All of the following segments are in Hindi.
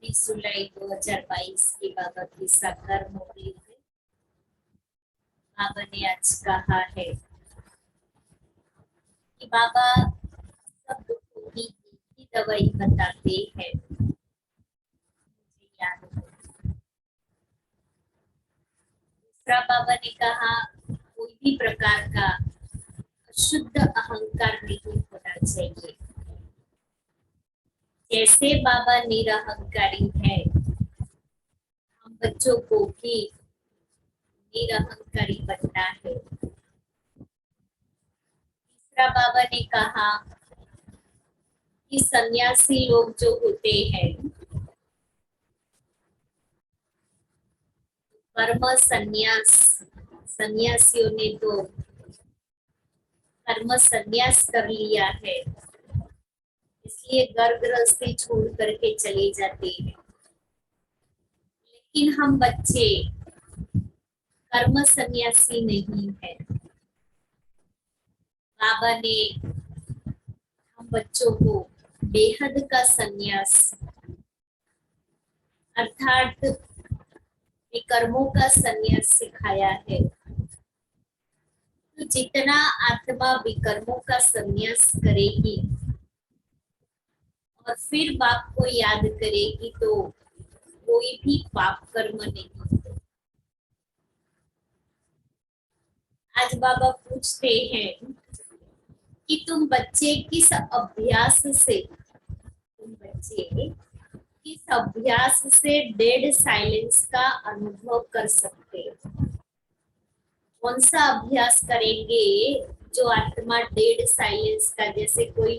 20 जुलाई 2022 की बाबा की साकार मुरली है। बाबा ने आज कहा है कि बाबा सब दुखों की एक ही दवाई बताते हैं। मुझे याद है। दूसरा बाबा ने कहा कोई भी प्रकार का शुद्ध अहंकार नहीं होना चाहिए। जैसे बाबा निरहंकारी है, हम बच्चों को भी निरहंकारी बनना है। तीसरा बाबा ने कहा कि सन्यासी लोग जो होते हैं, कर्म संन्यास, सन्यासियों ने तो कर्म संन्यास कर लिया है, इसलिए घर गृहस्थी छोड़ करके चले जाते हैं। लेकिन हम बच्चे कर्म संन्यासी नहीं है। बाबा ने हम बच्चों को बेहद का संन्यास अर्थात विकर्मों का संन्यास सिखाया है। तो जितना आत्मा विकर्मों का संन्यास करेगी और फिर बाप को याद करेगी तो कोई भी पाप कर्म नहीं होगा। आज बाबा पूछते हैं कि तुम बच्चे किस अभ्यास से डेड साइलेंस का अनुभव कर सकते हो। कौन सा अभ्यास करेंगे जो आत्मा डेड साइलेंस का, जैसे कोई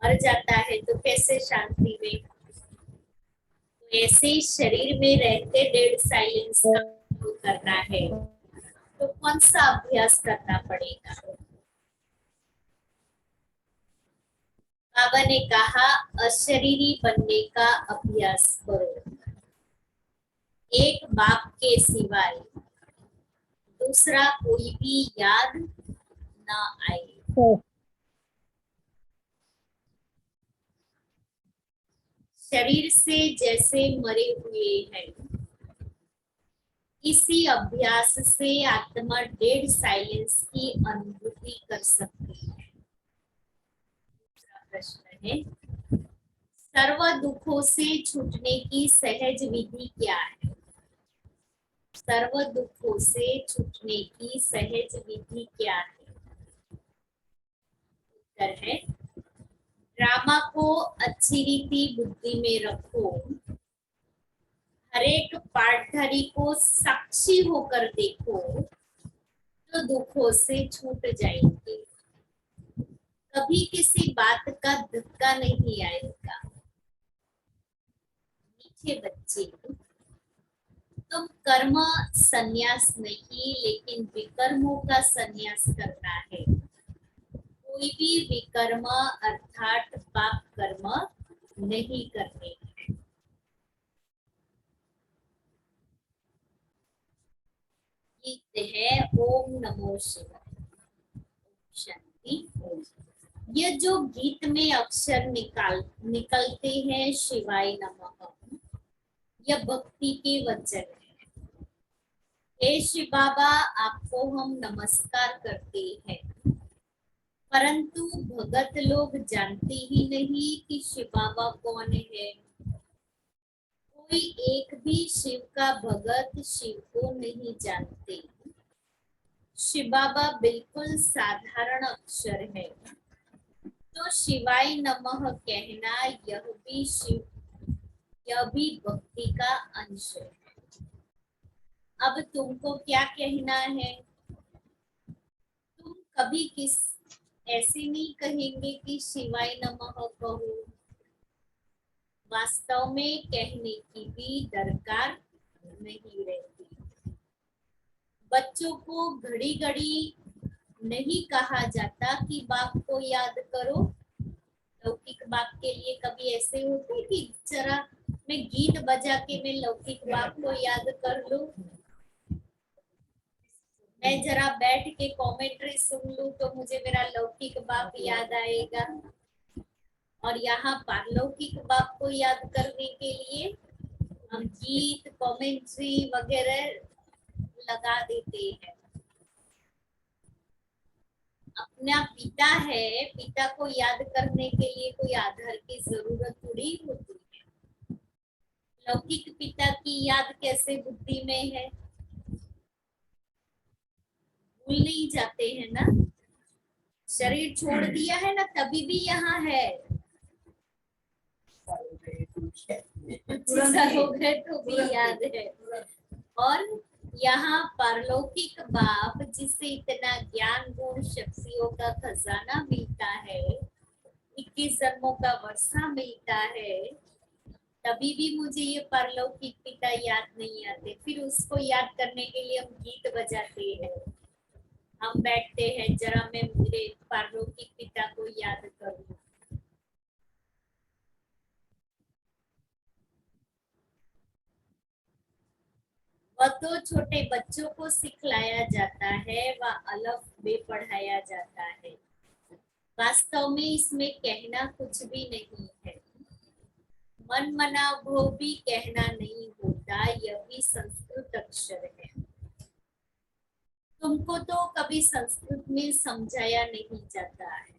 मर जाता है तो कैसे शांति में, तो ऐसे शरीर में रहते डेड साइलेंस का अनुभव करना है, तो कौन सा अभ्यास करना पड़ेगा। बाबा ने कहा अशरीरी बनने का अभ्यास करो। एक बाप के सिवाय दूसरा कोई भी याद ना आए। शरीर से जैसे मरे हुए हैं, इसी अभ्यास से आत्मा डेड साइलेंस की अनुभूति कर सकती है। दूसरा प्रश्न है, सर्व दुखों से छूटने की सहज विधि क्या है। सर्व दुखों से छूटने की सहज विधि क्या है। उत्तर है, ड्रामा को अच्छी रीति बुद्धि में रखो, हर एक पाठधारी को साक्षी होकर देखो तो दुखों से छूट जाएंगे। कभी किसी बात का धक्का नहीं आएगा। मीठे बच्चे, तुम कर्म संन्यास नहीं लेकिन विकर्मों का संन्यास करना है। कोई भी विकर्म अर्थात पाप कर्म नहीं करने हैं। गीत है ओम नमो शिवाय, शांति ओम। यह जो गीत में अक्षर निकलते हैं शिवाय नमः, यह भक्ति के वचन है। हे शिव बाबा, आपको हम नमस्कार करते हैं, परंतु भगत लोग जानते ही नहीं कि शिव बाबा कौन है। कोई एक भी शिव का भगत शिव को नहीं जानते। शिव बाबा बिल्कुल साधारण अक्षर है, तो शिवाय नमः कहना यह भी भक्ति का अंश है। अब तुमको क्या कहना है। तुम कभी ऐसे नहीं कहेंगे कि शिवाय नमः कहो। वास्तव में कहने की भी दरकार नहीं रहती। बच्चों को घड़ी घड़ी नहीं कहा जाता कि बाप को याद करो। लौकिक बाप के लिए कभी ऐसे होते कि जरा मैं गीत बजा के मैं लौकिक बाप को याद कर लूं, मैं जरा बैठ के कमेंट्री सुन लूं तो मुझे मेरा लौकिक बाप याद आएगा। और यहाँ पारलौकिक बाप को याद करने के लिए हम गीत कमेंट्री वगैरह लगा देते हैं। अपना पिता है, पिता को याद करने के लिए कोई आधार की जरूरत थोड़ी होती है। लौकिक पिता की याद कैसे बुद्धि में है, भूल नहीं जाते हैं ना। शरीर छोड़ दिया है ना, तभी भी यहाँ है। हो गए तो भी याद है। और यहाँ परलौकिक बाप जिसे इतना ज्ञान गुण शक्तियों का खजाना मिलता है, 21 जन्मों का वर्षा मिलता है, तभी भी मुझे ये परलौकिक पिता याद नहीं आते। फिर उसको याद करने के लिए हम गीत बजाते हैं, हम बैठते हैं, जरा मैं मेरे परलौकिक पिता को याद करूं। वह तो छोटे बच्चों को सिखलाया जाता है, वह अलग बे पढ़ाया जाता है। वास्तव में इसमें कहना कुछ भी नहीं है, मन मना वो भी कहना नहीं होता, यह भी संस्कृत अक्षर है। तुमको तो कभी संस्कृत में समझाया नहीं जाता है।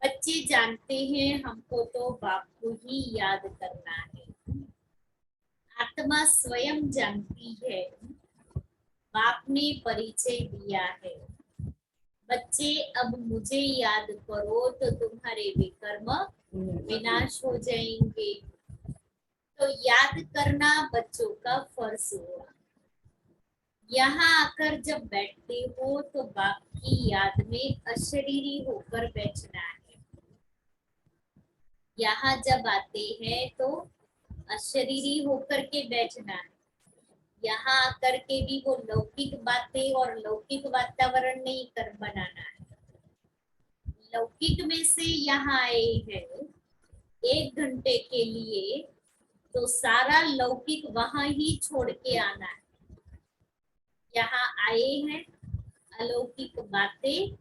बच्चे जानते हैं हमको तो बाप को ही याद करना है। आत्मा स्वयं जानती है, बाप ने परिचय दिया है। बच्चे अब मुझे याद करो तो तुम्हारे विकर्म विनाश हो जाएंगे। तो याद करना बच्चों का फर्ज हुआ। यहाँ आकर जब बैठते हो तो बाप की याद में अशरीरी होकर बैठना है। यहाँ जब आते हैं तो अशरीरी होकर के बैठना है। यहाँ आकर के भी वो लौकिक बातें और लौकिक वातावरण नहीं कर बनाना है। लौकिक में से यहाँ आए हैं 1 घंटे के लिए, तो सारा लौकिक वहां ही छोड़ के आना है। यहाँ आए हैं अलौकिक बातें,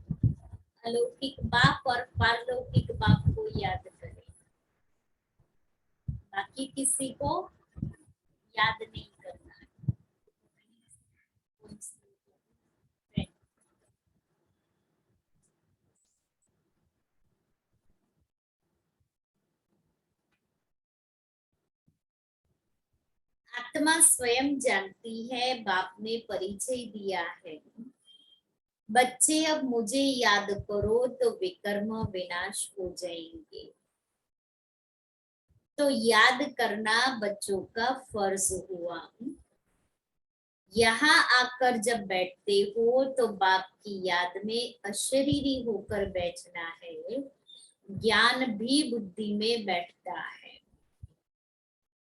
अलौकिक बाप और पारलौकिक बाप को याद करें, बाकी किसी को याद नहीं करना है। आत्मा स्वयं जानती है, बाप ने परिचय दिया है। बच्चे अब मुझे याद करो तो विकर्म विनाश हो जाएंगे। तो याद करना बच्चों का फर्ज हुआ। यहाँ आकर जब बैठते हो तो बाप की याद में अशरीरी होकर बैठना है। ज्ञान भी बुद्धि में बैठता है।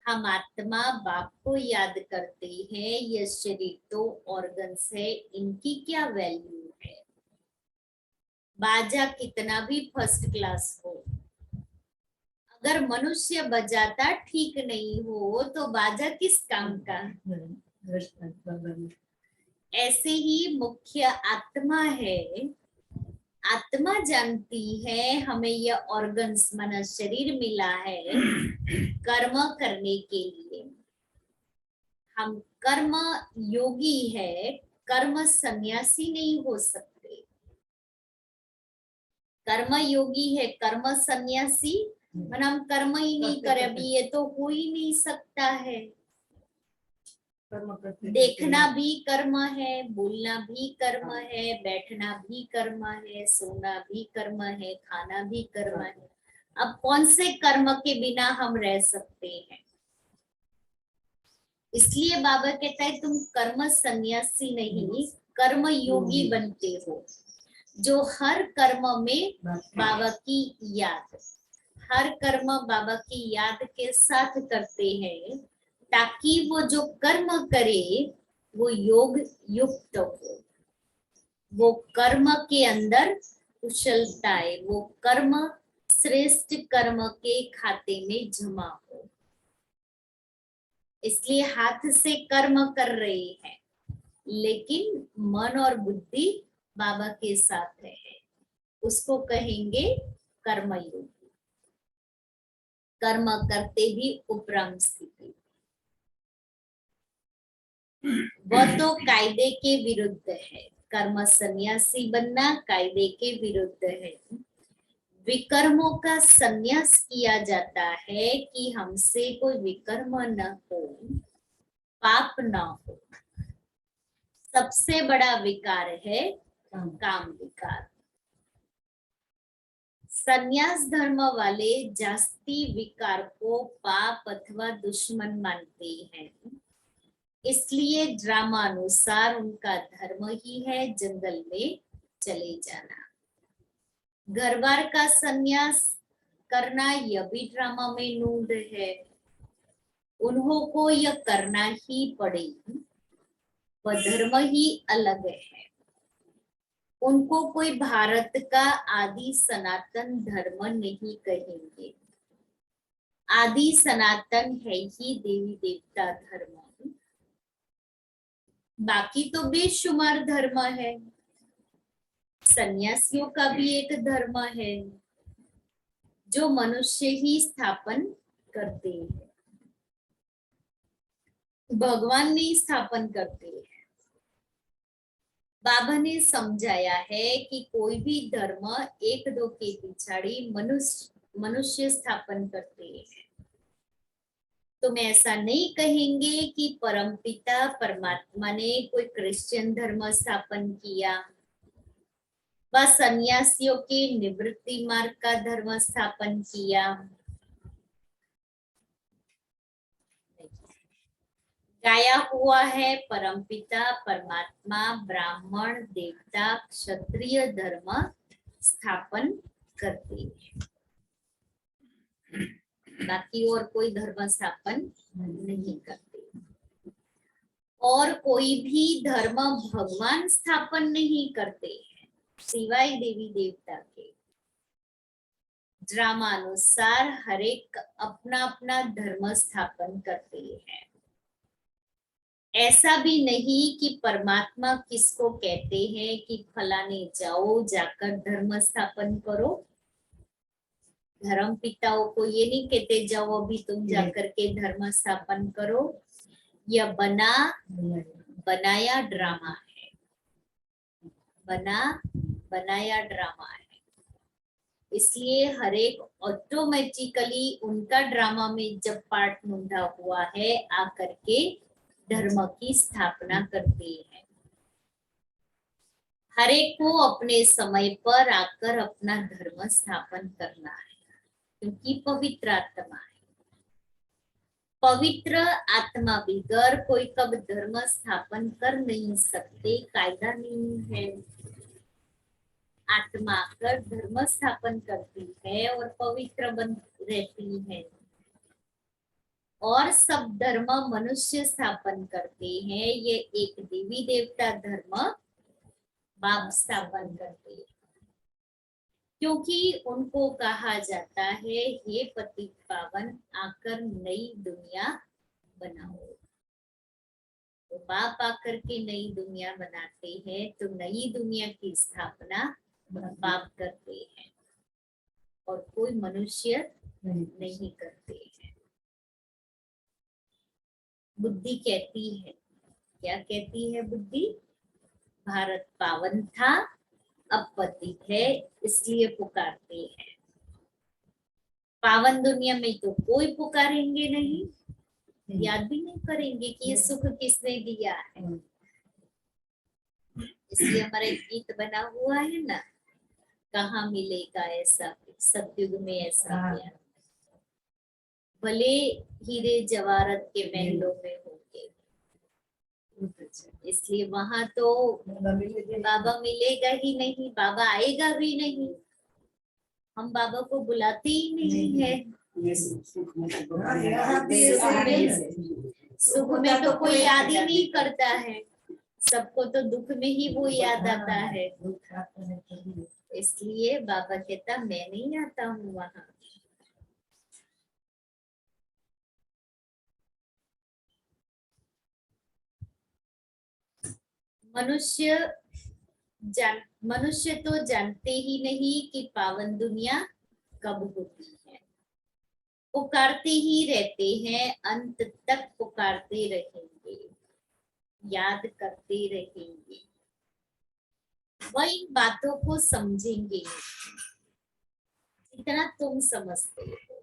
हम आत्मा बाप को याद करते हैं, यह शरीर तो ऑर्गन्स है, इनकी क्या वैल्यू है। बाजा कितना भी फर्स्ट क्लास हो, अगर मनुष्य बजाता ठीक नहीं हो तो बाजा किस काम का। ऐसे ही मुख्य आत्मा है। आत्मा जानती है हमें यह ऑर्गन्स मन शरीर मिला है कर्म करने के लिए। हम कर्म योगी है, कर्म सन्यासी नहीं हो सकते। कर्म योगी है, कर्म सन्यासी मन हम कर्म ही नहीं करे, अभी ये तो हो ही नहीं सकता है। देखना भी कर्म है, बोलना भी कर्म है, बैठना भी कर्म है, सोना भी कर्म है, खाना भी कर्म है। अब कौन से कर्म के बिना हम रह सकते हैं। इसलिए बाबा कहता है तुम कर्म सन्यासी नहीं, कर्म योगी बनते हो, जो हर कर्म में बाबा की याद, हर कर्म बाबा की याद के साथ करते हैं, ताकि वो जो कर्म करे वो योग युक्त हो, वो कर्म के अंदर कुशलता है, वो कर्म श्रेष्ठ कर्म के खाते में जमा हो। इसलिए हाथ से कर्म कर रहे हैं, लेकिन मन और बुद्धि बाबा के साथ है, उसको कहेंगे कर्मयोगी, कर्म करते भी उपरम स्थिति। वह तो कायदे के विरुद्ध है। कर्म सन्यासी बनना कायदे के विरुद्ध है। विकर्मों का संन्यास किया जाता है कि हमसे कोई विकर्म न हो, पाप न हो। सबसे बड़ा विकार है काम विकार। संन्यास धर्म वाले जास्ती विकार को पाप अथवा दुश्मन मानते हैं, इसलिए ड्रामानुसार उनका धर्म ही है जंगल में चले जाना। घरबार का संन्यास करना यह भी ड्रामा में नूंद है। उन्हों को यह करना ही पड़ेगी, वह धर्म ही अलग है। उनको कोई भारत का आदि सनातन धर्म नहीं कहेंगे। आदि सनातन है ही देवी देवता धर्म, बाकी तो बेशुमार धर्म है। सन्यासियों का भी एक धर्म है जो मनुष्य ही स्थापन करते हैं, भगवान ने स्थापन करते हैं। बाबा ने समझाया है कि कोई भी धर्म एक दो के पिछाड़ी मनुष्य स्थापन करते हैं। तुम ऐसा नहीं कहेंगे कि परमपिता परमात्मा ने कोई क्रिश्चियन धर्म स्थापन किया, व सन्यासियों के निवृत्ति मार्ग का धर्म स्थापन किया। गाया हुआ है परमपिता परमात्मा ब्राह्मण देवता क्षत्रिय धर्म स्थापन करते हैं, बाकी और कोई धर्म स्थापन नहीं करते। और कोई भी धर्म भगवान स्थापन नहीं करते हैं सिवाय देवी देवता के। ड्रामानुसार हर एक अपना अपना धर्म स्थापन करते हैं। ऐसा भी नहीं कि परमात्मा किसको कहते हैं कि फलाने जाओ जाकर धर्म स्थापन करो। धर्म पिताओं को ये नहीं कहते जाओ अभी तुम जाकर के धर्म स्थापन करो। यह बनाया ड्रामा है, बनाया ड्रामा है। इसलिए हर एक ऑटोमेटिकली उनका ड्रामा में जब पार्ट नूंढा हुआ है आकर के धर्म की स्थापना करते हैं। हर एक को अपने समय पर आकर अपना धर्म स्थापन करना है, क्योंकि पवित्र आत्मा है। पवित्र आत्मा बिगर कोई कब धर्म स्थापन कर नहीं सकते, कायदा नहीं है। आत्मा आकर धर्म स्थापन करती है और पवित्र बन रहती है। और सब धर्म मनुष्य स्थापन करते हैं, ये एक देवी देवता धर्म बाप स्थापन करते हैं। क्योंकि उनको कहा जाता है हे पतित पावन आकर नई दुनिया बनाओ। तो बाप आकर के नई दुनिया बनाते हैं, तो नई दुनिया की स्थापना बाप करते हैं और कोई मनुष्य नहीं करते हैं। बुद्धि कहती है, क्या कहती है बुद्धि? भारत पावन था अब पतित है, इसलिए पुकारते हैं। पावन दुनिया में तो कोई पुकारेंगे नहीं, याद भी नहीं करेंगे कि ये सुख किसने दिया है। इसलिए हमारा एक गीत बना हुआ है ना, कहाँ मिलेगा ऐसा सतयुग में ऐसा प्यार। भले हीरे जवाहरत के महलों में होंगे, इसलिए वहां तो बाबा मिलेगा ही नहीं, बाबा आएगा भी नहीं। हम बाबा को बुलाते ही नहीं है। सुख में तो कोई याद ही नहीं करता है, सबको तो दुख में ही वो याद आता है। इसलिए बाबा कहता मैं नहीं आता हूँ वहां। मनुष्य तो जानते ही नहीं कि पावन दुनिया कब होती है। पुकारते ही रहते हैं, अंत तक पुकारते रहेंगे, याद करते रहेंगे। वह इन बातों को समझेंगे जितना तुम समझते हो।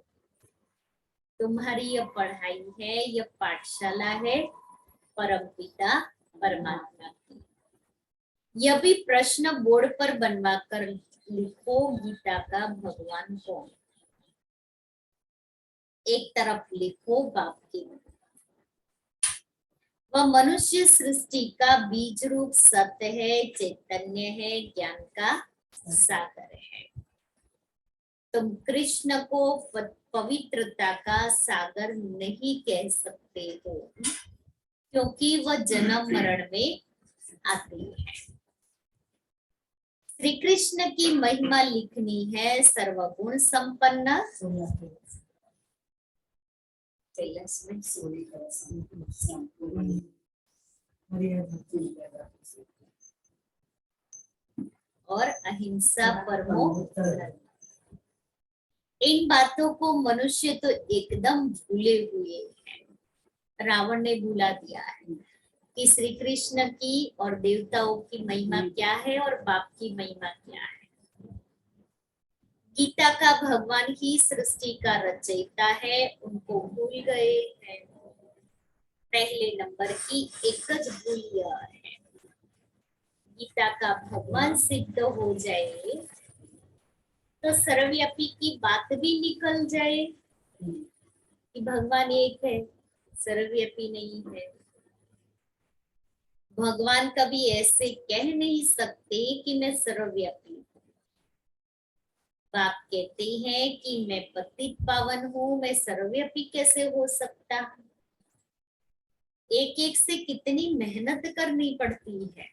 तुम्हारी यह पढ़ाई है, यह पाठशाला है परमपिता परमात्मा की। यह भी प्रश्न बोर्ड पर बनवा कर लिखो, गीता का भगवान कौन। एक तरफ लिखो बाप के, वह मनुष्य सृष्टि का बीज रूप सत्य है, चैतन्य है, ज्ञान का सागर है। तुम कृष्ण को पवित्रता का सागर नहीं कह सकते हो, क्योंकि वह जन्म मरण में आते हैं। श्री कृष्ण की महिमा लिखनी है, सर्वगुण संपन्न, और अहिंसा परमो धर्म। इन बातों को मनुष्य तो एकदम भूले हुए हैं। रावण ने भुला दिया है कि श्री कृष्ण की और देवताओं की महिमा क्या है और बाप की महिमा क्या है। गीता का भगवान ही सृष्टि का रचयिता है, उनको भूल गए हैं। पहले नंबर की एक भूल यह है, गीता का भगवान सिद्ध हो जाए तो सर्वव्यापी की बात भी निकल जाए कि भगवान एक है, सर्वव्यापी नहीं है। भगवान कभी ऐसे कह नहीं सकते कि मैं सर्वव्यापी हूँ। बाप कहते हैं कि मैं पतित पावन हूँ, मैं सर्वव्यापी कैसे हो सकता। एक एक से कितनी मेहनत करनी पड़ती है,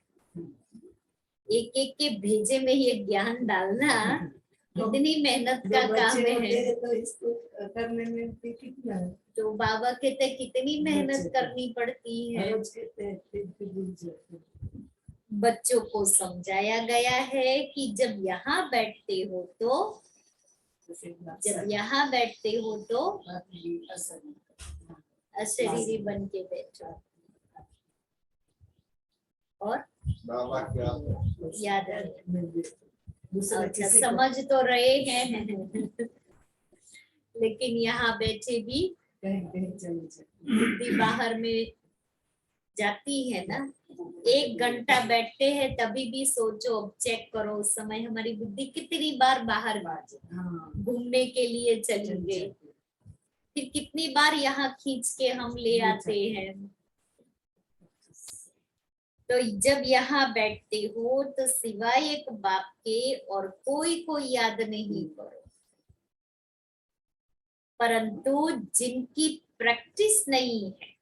एक एक के भेजे में ये ज्ञान डालना कितनी मेहनत का काम है। तो इसको करने में कितना है, तो बाबा कहते कितनी मेहनत करनी पड़ती है। बच्चों को समझाया गया है कि जब यहाँ बैठते हो तो अशरीरी बन के बैठो। और बाबा क्या याद रहे, अच्छा समझ तो रहे हैं लेकिन यहाँ बैठे भी बुद्धि बाहर में जाती है ना। 1 घंटा बैठते हैं तभी भी सोचो, अब चेक करो उस समय हमारी बुद्धि कितनी बार बाहर घूमने के लिए चली गई, फिर कितनी बार यहाँ खींच के हम ले आते हैं। तो जब यहाँ बैठते हो तो सिवाय एक बाप के और कोई को याद नहीं करो। परंतु जिनकी प्रैक्टिस नहीं है,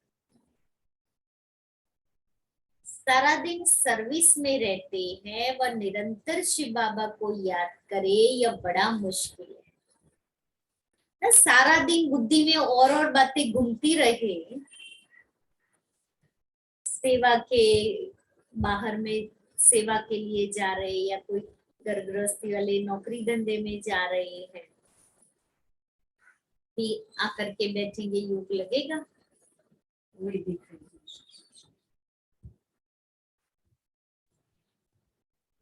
सारा दिन सर्विस में रहते हैं, वह निरंतर शिव बाबा को याद करे, यह बड़ा मुश्किल है ना। सारा दिन बुद्धि में और बातें घूमती रहे, सेवा के बाहर में सेवा के लिए जा रहे या कोई घर गृहस्थी वाले नौकरी धंधे में जा रहे हैं, फिर आकर के बैठेंगे योग लगेगा। वही दिख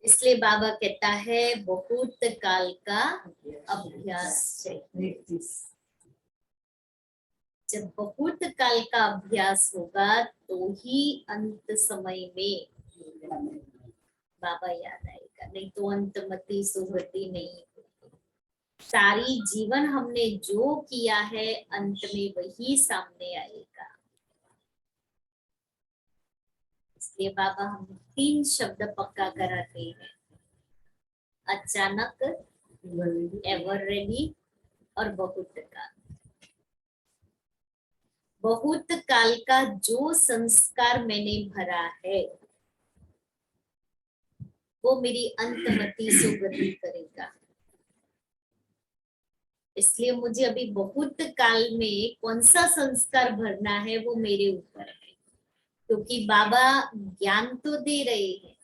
इसलिए बाबा कहता है बहुत काल का अभ्यास चाहिए। जब बहुत काल का अभ्यास होगा तो ही अंत समय में बाबा याद आएगा, नहीं तो अंतमति सुगति नहीं होगी। सारी जीवन हमने जो किया है अंत में वही सामने आएगा। इसलिए बाबा हम 3 शब्द पक्का कराते हैं, अचानक, एवर रेडी और बहुत काल। बहुत काल का जो संस्कार मैंने भरा है वो मेरी अंतमति सुगति करेगा। इसलिए मुझे अभी बहुत काल में कौन सा संस्कार भरना है वो मेरे ऊपर है, क्योंकि बाबा ज्ञान तो दे रहे हैं,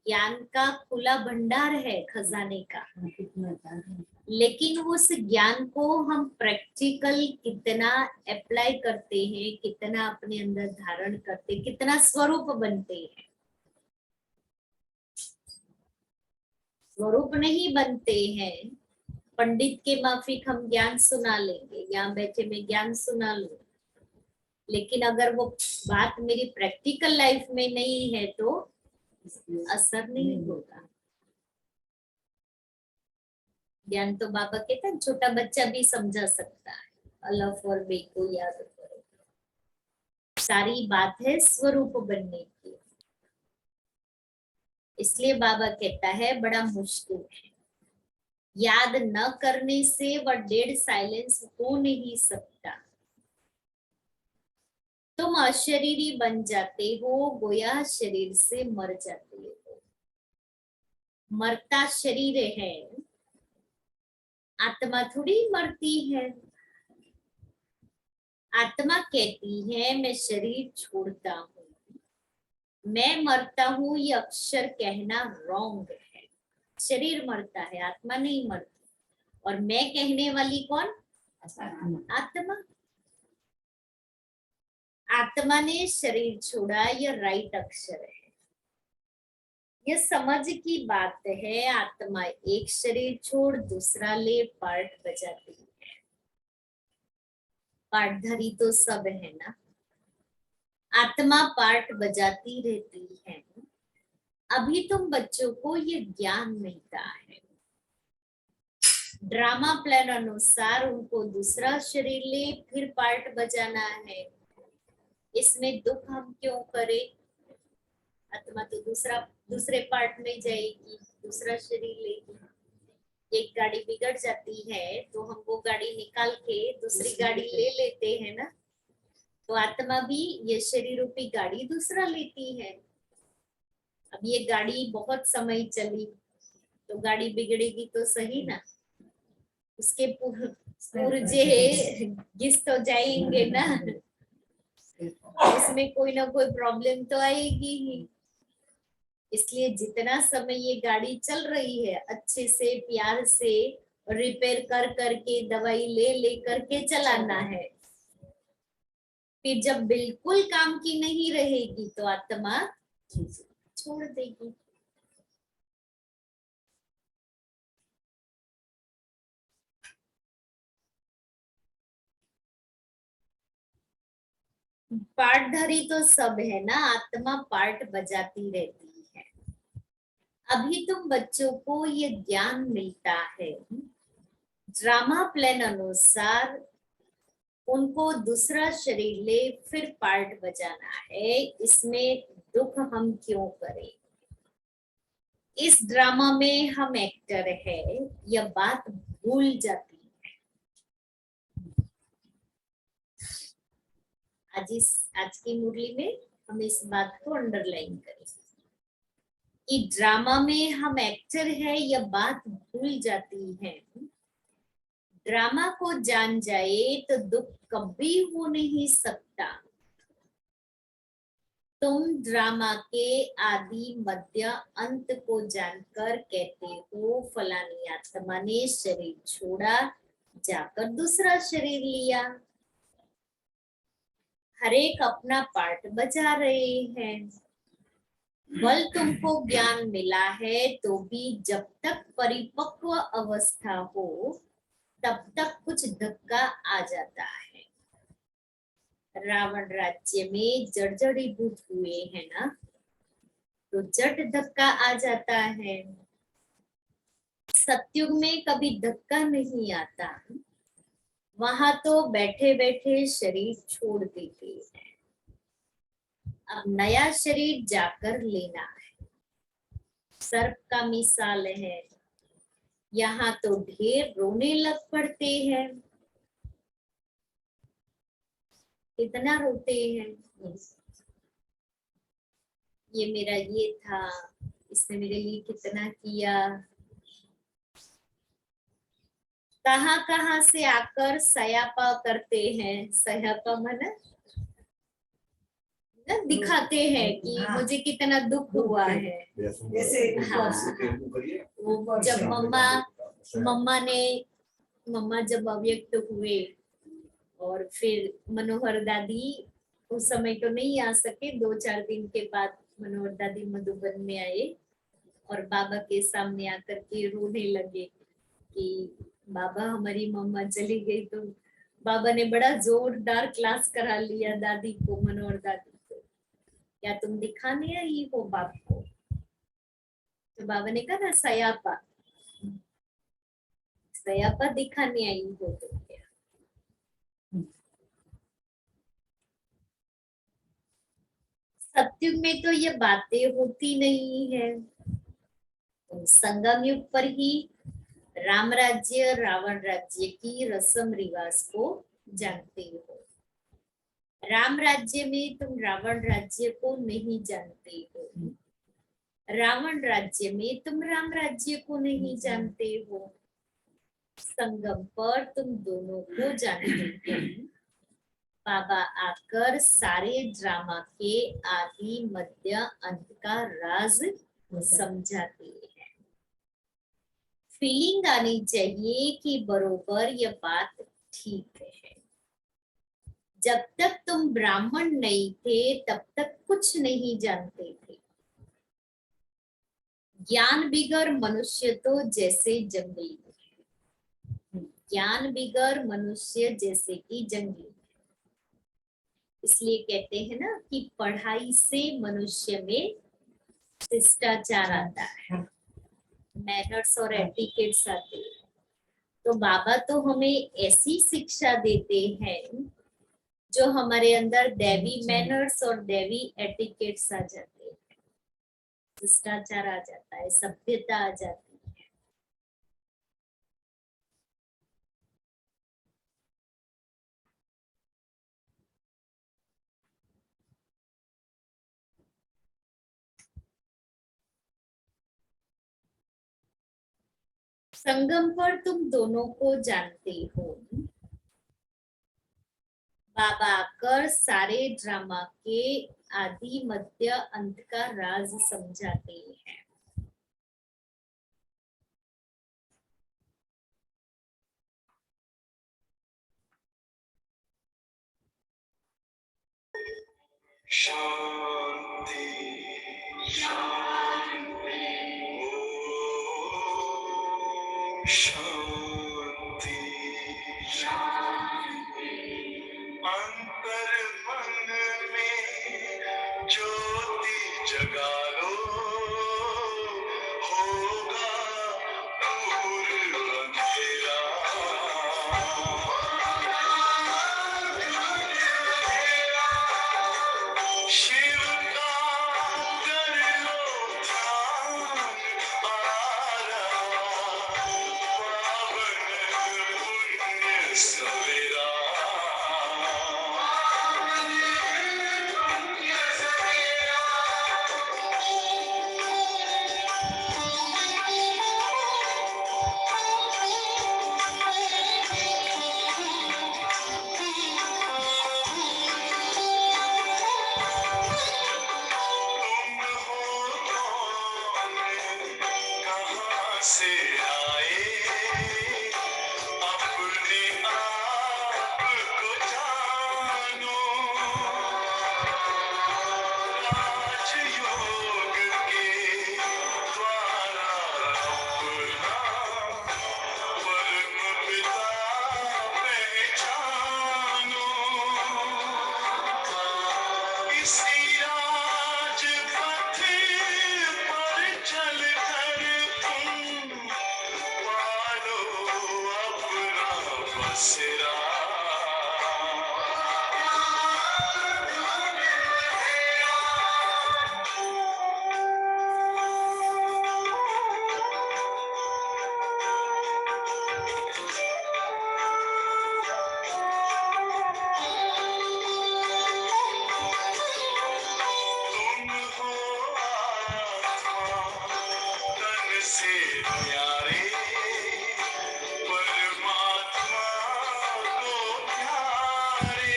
ज्ञान का खुला भंडार है, खजाने का। कितना ज्ञान है। लेकिन उस ज्ञान को हम प्रैक्टिकल कितना अप्लाई करते हैं, कितना अपने अंदर धारण करते, कितना स्वरूप बनते हैं। स्वरूप नहीं बनते हैं। पंडित के माफिक हम ज्ञान सुना लेंगे, यहाँ बैठे मैं ज्ञान सुना लूं, लेकिन अगर वो बात मेरी प्रैक्टिकल लाइफ में नहीं है तो असर नहीं होगा। ज्ञान तो बाबा कहते हैं छोटा बच्चा भी समझा सकता है। अल्लाह और बे को याद करो। सारी बात है स्वरूप बनने की। इसलिए बाबा कहता है बड़ा मुश्किल है। याद न करने से वह डेड साइलेंस हो नहीं सकता। तुम अशरीरी बन जाते हो, गोया शरीर से मर जाते हो। मरता शरीर है, आत्मा थोड़ी मरती है। आत्मा कहती है मैं शरीर छोड़ता हूँ, मैं मरता हूँ। ये अक्षर कहना रॉन्ग है। शरीर मरता है, आत्मा नहीं मरती। और मैं कहने वाली कौन? आत्मा। आत्मा ने शरीर छोड़ा, ये राइट अक्षर है। ये समझ की बात है। आत्मा एक शरीर छोड़ दूसरा ले, पार्ट बजाती है। पार्टधारी तो सब है ना। आत्मा पार्ट बजाती रहती है। अभी तुम बच्चों को ये ज्ञान मिलता है। ड्रामा प्लान अनुसार उनको दूसरा शरीर ले, फिर पार्ट बजाना है। इसमें दुख हम क्यों करें? आत्मा तो दूसरे पार्ट में जाएगी, दूसरा शरीर लेगी। एक गाड़ी बिगड़ जाती है तो हम वो गाड़ी निकाल के दूसरी गाड़ी ले लेते हैं ना। तो आत्मा भी ये शरीर रूपी गाड़ी दूसरा लेती है। अब ये गाड़ी बहुत समय चली तो गाड़ी बिगड़ेगी तो सही ना। उसके पुर्जे घिस तो जाएंगे ना। इसमें कोई ना कोई प्रॉब्लम तो आएगी ही। इसलिए जितना समय ये गाड़ी चल रही है अच्छे से प्यार से रिपेयर कर करके दवाई ले ले करके चलाना है। फिर जब बिल्कुल काम की नहीं रहेगी तो आत्मा छोड़ देगी। पार्टधारी तो सब है ना, आत्मा पार्ट बजाती रहती है। अभी तुम बच्चों को ये ज्ञान मिलता है। ड्रामा प्लान अनुसार उनको दूसरा शरीर ले, फिर पार्ट बजाना है। इसमें दुख हम क्यों करें? इस ड्रामा में हम एक्टर है, यह बात भूल जाती है। आज की मुरली में हम इस बात को अंडरलाइन करेंगे कि ड्रामा में हम एक्टर है, यह बात भूल जाती है। ड्रामा को जान जाए तो दुख कभी हो नहीं सकता। तुम ड्रामा के आदि मध्य अंत को जानकर कहते हो फलानी आत्मा ने शरीर छोड़ा, जाकर दूसरा शरीर लिया। हर एक अपना पार्ट बजा रहे हैं। बल तुमको ज्ञान मिला है तो भी जब तक परिपक्व अवस्था हो तब तक कुछ धक्का आ जाता है। रावण राज्य में जर्जरीभूत हुए हैं ना, तो जट धक्का आ जाता है। सतयुग में कभी धक्का नहीं आता, वहां तो बैठे बैठे शरीर छोड़ देते हैं। अब नया शरीर जाकर लेना है। सर्प का मिसाल है, यहाँ तो ढेर रोने लग पड़ते हैं। कितना रोते हैं। ये मेरा ये था, इसने मेरे लिए कितना किया। कहाँ कहाँ से आकर सयापा करते हैं। सयापा माना ना दिखाते हैं कि हाँ। मुझे कितना दुख हुआ है। जैसे हाँ, वो जब मम्मा जब अव्यक्त हुए और फिर मनोहर दादी उस समय तो नहीं आ सके, 2-4 दिन के बाद मनोहर दादी मधुबन में आए और बाबा के सामने आकर के रोने लगे कि बाबा हमारी मम्मा चली गई। तो बाबा ने बड़ा जोरदार क्लास करा लिया दादी को, मनोहर दादी को, क्या तुम दिखाने आई हो बाप को? तो बाबा ने कहा ना, सयापा सयापा दिखाने आई हो तो क्या। सत्युग में तो ये बातें होती नहीं है। तुम संगम युग पर ही राम राज्य रावण राज्य की रस्म रिवाज को जानते हो। राम राज्य में तुम रावण राज्य को नहीं जानते हो, रावण राज्य में तुम राम राज्य को नहीं जानते हो। संगम पर तुम दोनों को जानते हो। बाबा आकर सारे ड्रामा के आदि मध्य अंत का राज समझाते हैं। फीलिंग आनी चाहिए कि बरोबर ये बात ठीक है। जब तक तुम ब्राह्मण नहीं थे तब तक कुछ नहीं जानते थे। ज्ञान बिगर मनुष्य तो जैसे जंगली, ज्ञान बिगर मनुष्य जैसे कि जंगली। इसलिए कहते हैं ना कि पढ़ाई से मनुष्य में शिष्टाचार आता है, मैनर्स और एटिकेट्स आते हैं। तो बाबा तो हमें ऐसी शिक्षा देते हैं जो हमारे अंदर दैवी मैनर्स और दैवी एटिकेट्स आ जाते हैं, शिष्टाचार आ जाता है, सभ्यता आ जाती है। संगम पर तुम दोनों को जानते हो। बाबा आकर सारे ड्रामा के आदि मध्य अंत का राज समझाते हैं। शांति शांति ओम शांति शांति। अंतर मन में ज्योति जगा लो, होगा दूर अंधेरा। शिव का कर लो ध्यान, आ रहा पावन पुण्य सवेरा। तुम हो कौन, कहाँ से आए, अपने आप को जानो। राजयोग के द्वारा अपना परम पिता पहचानो। इसी राजपथ पर चलकर तुम पालो अपना बसेरा। तुम हो आत्मा तन से प्यारे, परमात्मा को प्यारे।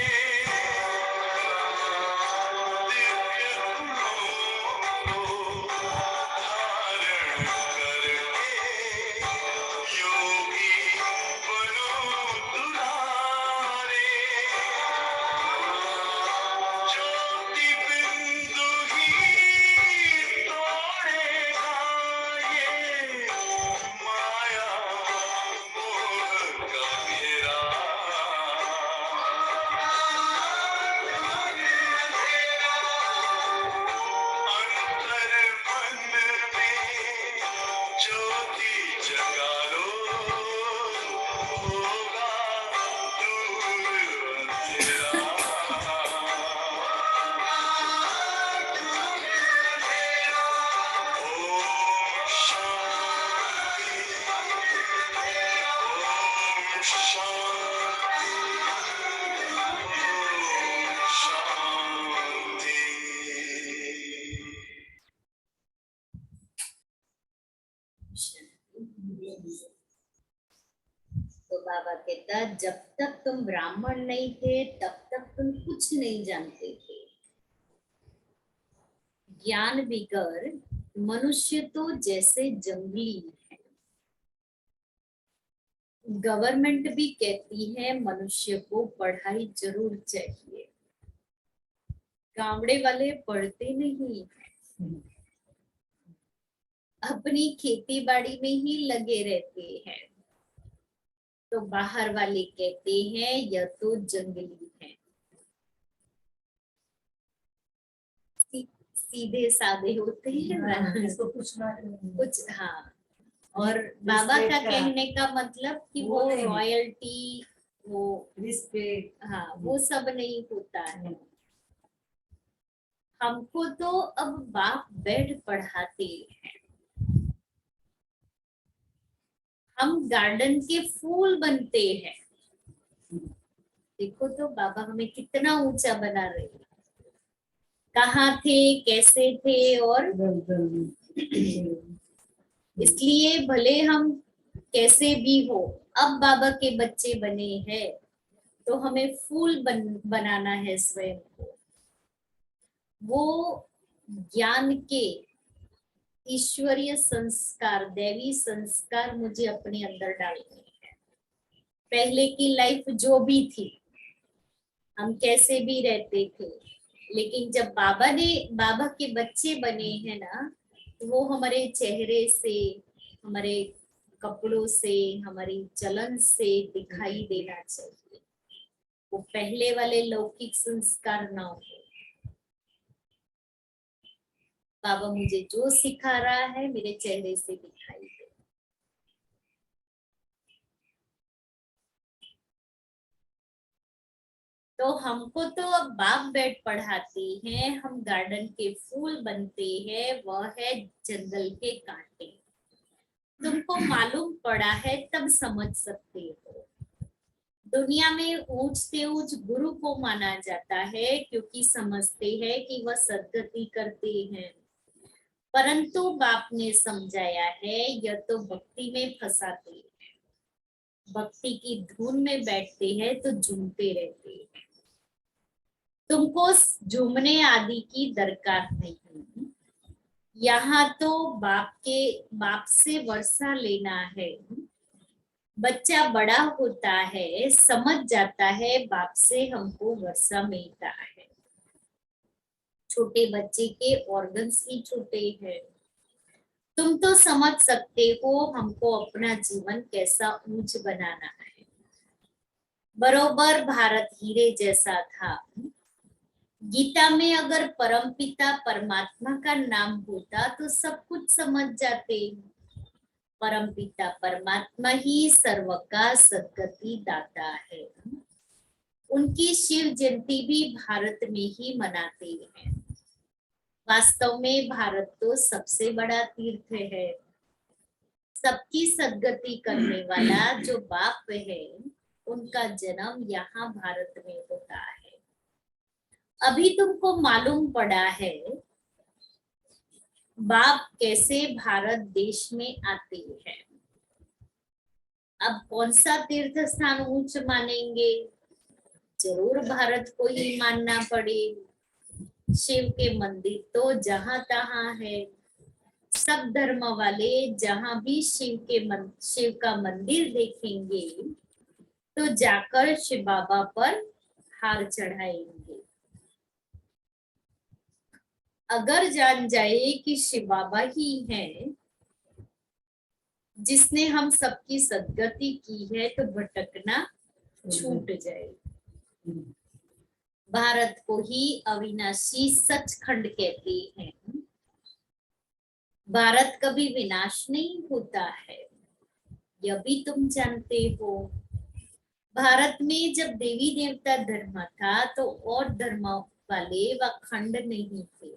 ज्योति जगा लो, होगा दूर अंधेरा। ओम शांति, ओम शांति, ओम शांति। तो बाबा कहता जब तक तुम ब्राह्मण नहीं थे तब तक तुम कुछ नहीं जानते थे। ज्ञान बिगर मनुष्य तो जैसे जंगली है। गवर्नमेंट भी कहती है मनुष्य को पढ़ाई जरूर चाहिए, गावड़े वाले पढ़ते नहीं, अपनी खेती बाड़ी में ही लगे रहते हैं। तो बाहर वाले कहते हैं यह तो जंगली है। सीधे साधे होते हैं ना, इसको पूछना कुछ हाँ। और बाबा का कहने का मतलब कि वो वो नहीं। रॉयल्टी, वो रिस्पेक्ट, हाँ वो सब नहीं होता है। हमको तो अब बाप बेड पढ़ाते हैं, हम गार्डन के फूल बनते हैं। देखो तो बाबा हमें कितना ऊंचा बना रहे हैं। कहाँ थे, कैसे थे, और इसलिए भले हम कैसे भी हो, अब बाबा के बच्चे बने हैं तो हमें फूल बनाना है स्वयं को। वो ज्ञान के ईश्वरीय संस्कार, दैवी संस्कार मुझे अपने अंदर डालने हैं। पहले की लाइफ जो भी थी, हम कैसे भी रहते थे, लेकिन जब बाबा के बच्चे बने हैं ना, तो वो हमारे चेहरे से, हमारे कपड़ों से, हमारी चलन से दिखाई देना चाहिए। वो पहले वाले लौकिक संस्कार ना हो। बाबा मुझे जो सिखा रहा है मेरे चेहरे से दिखाई दे। तो हमको तो अब बाप बेड पढ़ाते हैं, हम गार्डन के फूल बनते हैं, वह है जंगल के कांटे। तुमको मालूम पड़ा है तब समझ सकते हो। दुनिया में ऊंच से ऊंच गुरु को माना जाता है क्योंकि समझते हैं कि वह सद्गति करते हैं, परंतु बाप ने समझाया है यह तो भक्ति में फंसाते हैं। भक्ति की धुन में बैठते हैं तो झूमते रहते हैं। तुमको झूमने आदि की दरकार नहीं। यहाँ तो बाप से वर्षा लेना है। बच्चा बड़ा होता है, समझ जाता है बाप से हमको वर्षा मिलता है। छोटे बच्चे के ऑर्गन्स ही छोटे हैं। तुम तो समझ सकते हो हमको अपना जीवन कैसा ऊंच बनाना है। बरोबर भारत हीरे जैसा था। गीता में अगर परमपिता परमात्मा का नाम होता तो सब कुछ समझ जाते। परमपिता परमात्मा ही सर्व का सद्गति दाता है। उनकी शिव जयंती भी भारत में ही मनाते हैं। वास्तव में भारत तो सबसे बड़ा तीर्थ है। सबकी सद्गति करने वाला जो बाप है, उनका जन्म यहाँ भारत में होता है। अभी तुमको मालूम पड़ा है बाप कैसे भारत देश में आते हैं। अब कौन सा तीर्थ स्थान ऊंच मानेंगे? जरूर भारत को ही मानना पड़े। शिव के मंदिर तो जहां तहां है। सब धर्म वाले जहां भी शिव का मंदिर देखेंगे तो जाकर शिव बाबा पर हार चढ़ाएंगे। अगर जान जाए कि शिव बाबा ही है जिसने हम सबकी सद्गति की है तो भटकना छूट जाए। भारत को ही अविनाशी सचखंड कहते हैं। भारत कभी विनाश नहीं होता है, यह भी तुम जानते हो। भारत में जब देवी देवता धर्म था तो और धर्म वाले व खंड नहीं थे।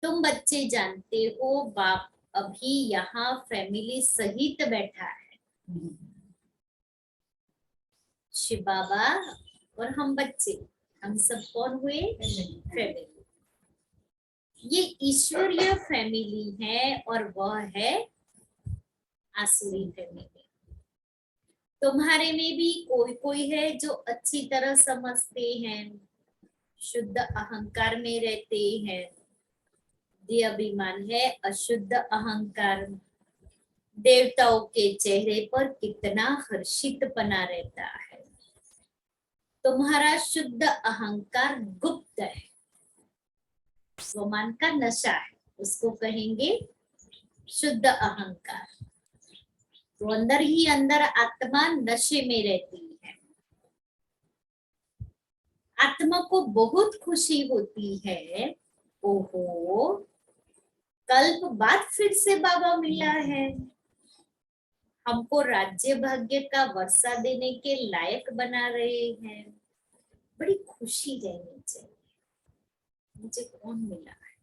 तुम बच्चे जानते हो, बाप अभी यहाँ फैमिली सहित बैठा है, शिव बाबा और हम बच्चे, हम सब कौन हुए? फैमिली। ये ईश्वरीय फैमिली है और वह है आसुरी फैमिली। तुम्हारे में भी कोई कोई है जो अच्छी तरह समझते हैं, शुद्ध अहंकार में रहते हैं। ये अभिमान है अशुद्ध अहंकार। देवताओं के चेहरे पर कितना हर्षितपना रहता है। तुम्हारा शुद्ध अहंकार गुप्त है, स्वमान का नशा है, उसको कहेंगे शुद्ध अहंकार। तो अंदर ही अंदर आत्मा नशे में रहती है। आत्मा को बहुत खुशी होती है, ओहो कल्प बाद फिर से बाबा मिला है, हमको राज्य भाग्य का वर्षा देने के लायक बना रहे हैं। बड़ी खुशी रहनी चाहिए, मुझे कौन मिला है।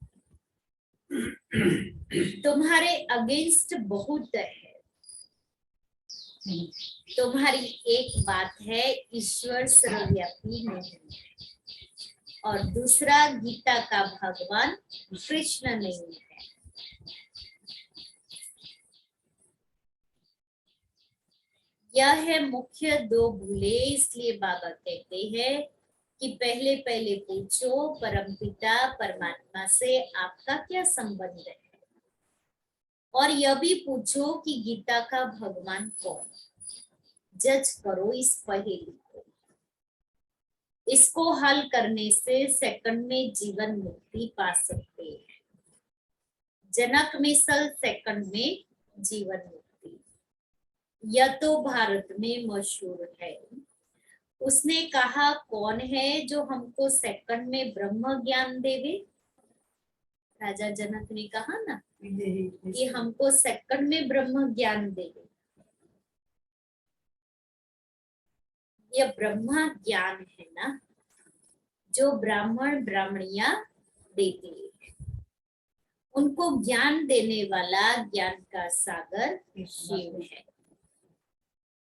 तुम्हारे अगेंस्ट बहुत है। तुम्हारी एक बात है, ईश्वर सर्वव्यापी नहीं है, और दूसरा गीता का भगवान कृष्ण नहीं है। यह है मुख्य दो भूले। इसलिए बाबा कहते हैं कि पहले पहले पूछो परमपिता परमात्मा से आपका क्या संबंध है, और यह भी पूछो कि गीता का भगवान कौन। जज करो इस पहेली को। इसको हल करने से सेकंड में जीवन मुक्ति पा सकते हैं। जनक मिसल सेकंड में जीवन मुक्ति। यह तो भारत में मशहूर है। उसने कहा कौन है जो हमको सेकंड में ब्रह्म ज्ञान देवे। राजा जनक ने कहा ना कि हमको सेकंड में ब्रह्म ज्ञान देवे। यह ब्रह्मा ज्ञान है ना, जो ब्राह्मण ब्राह्मणियां देते हैं। उनको ज्ञान देने वाला ज्ञान का सागर शिव है।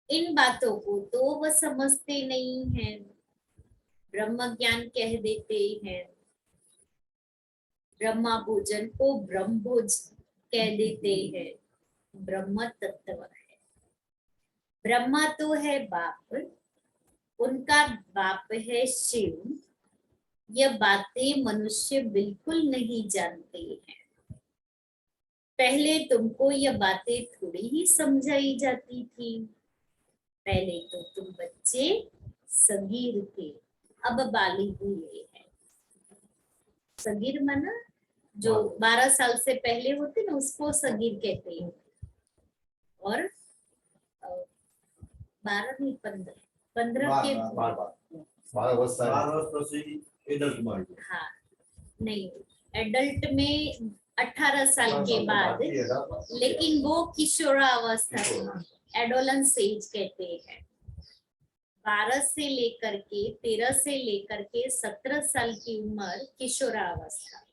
इन बातों को तो वह समझते नहीं है, ब्रह्म ज्ञान कह देते हैं। ब्रह्मा भोजन को ब्रह्म भोज कह देते हैं। ब्रह्म तत्व है। ब्रह्मा तो है बाप, उनका बाप है शिव। यह बातें मनुष्य बिल्कुल नहीं जानते हैं। पहले तुमको यह बातें थोड़ी ही समझाई जाती थी। पहले तो तुम बच्चे सगीर थे, अब बालिग हुए हैं। सगीर माना जो 12 साल से पहले होते ना, उसको सगीर कहते हैं। और 12 नहीं 15 के 12 हाँ नहीं, एडल्ट में 18 साल के बाद, लेकिन वो किशोरावस्था, एडोलेंस एज कहते हैं। 12 से लेकर के 13 से लेकर के 17 साल की उम्र किशोरावस्था,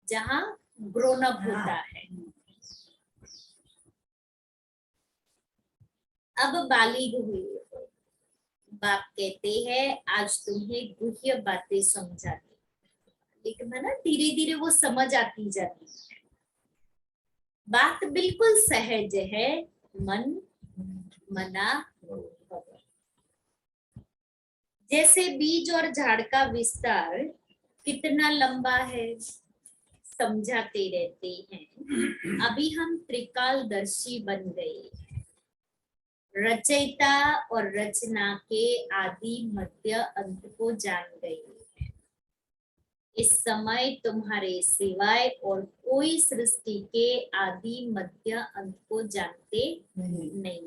जहाँ ग्रोन अप होता है। अब बालिग हुए हो। बाप कहते हैं आज तुम्हें गुह्य बातें समझाते, लेकिन है ना धीरे धीरे वो समझ आती जाती है। बात बिल्कुल सहज है, मन मना भवन। जैसे बीज और झाड़ का विस्तार कितना लंबा है, समझाते रहते हैं। अभी हम त्रिकालदर्शी बन गए, रचयिता और रचना के आदि मध्य अंत को जान गए। इस समय तुम्हारे सिवाय और कोई सृष्टि के आदि मध्य अंत को जानते नहीं है।